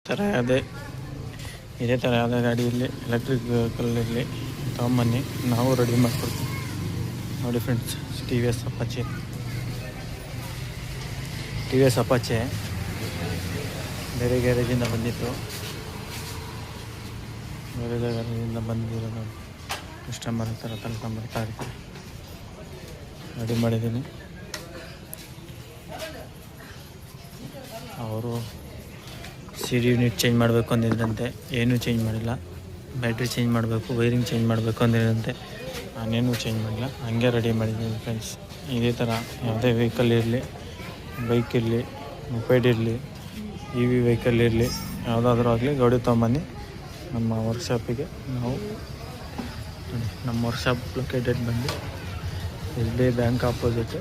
ಥರ ಇದೇ ಥರ ಯಾವುದೇ ಗಾಡಿ ಇರಲಿ, ಎಲೆಕ್ಟ್ರಿಕ್ ವೆಹಿಕಲ್ ಇರಲಿ ತೊಗೊಂಬನ್ನಿ, ನಾವು ರೆಡಿ ಮಾಡಿಕೊಡ್ತೀವಿ. ನೋಡಿ ಫ್ರೆಂಡ್ಸ್, ಟಿ ವಿ ಎಸ್ ಅಪಾಚೆ ಬೇರೆ ಗ್ಯಾರೇಜಿಂದ ಬಂದಿತ್ತು. ಬೇರೆ ಗ್ಯಾರೇಜಿಂದ ಬಂದಿರೋದು ಕಸ್ಟಮರ್ ಥರ ತಳ್ಕೊಂಬರ್ತಾ ಇರ್ತಾರೆ. ರೆಡಿ ಮಾಡಿದ್ದೀನಿ. ಅವರು CD ಯೂನಿಟ್ ಚೇಂಜ್ ಮಾಡಬೇಕು ಅಂದಿದ್ರಂತೆ, ಏನೂ ಚೇಂಜ್ ಮಾಡಿಲ್ಲ. ಬ್ಯಾಟ್ರಿ ಚೇಂಜ್ ಮಾಡಬೇಕು, ವೈರಿಂಗ್ ಚೇಂಜ್ ಮಾಡಬೇಕು ಅಂದಿದ್ರಂತೆ, ನಾನೇನು ಚೇಂಜ್ ಮಾಡಿಲ್ಲ. ಹಂಗೆ ರೆಡಿ ಮಾಡಿದ್ದೀನಿ ಫ್ರೆಂಡ್ಸ್. ಇದೇ ಥರ ಯಾವುದೇ ವೆಹಿಕಲ್ ಇರಲಿ, ಬೈಕ್ ಇರಲಿ, ಮೊಪೈಡ್ ಇರಲಿ, EV ವೆಹಿಕಲ್ ಇರಲಿ, ಯಾವುದಾದ್ರೂ ಆಗಲಿ ಗಾಡಿ ತೊಗೊಂಬನ್ನಿ ನಮ್ಮ ವರ್ಕ್ಶಾಪಿಗೆ. ನಮ್ಮ ವರ್ಕ್ಶಾಪ್ ಲೊಕೇಟೆಡ್ ಬಂದು SBI ಬ್ಯಾಂಕ್ ಆಪೋಸಿಟ್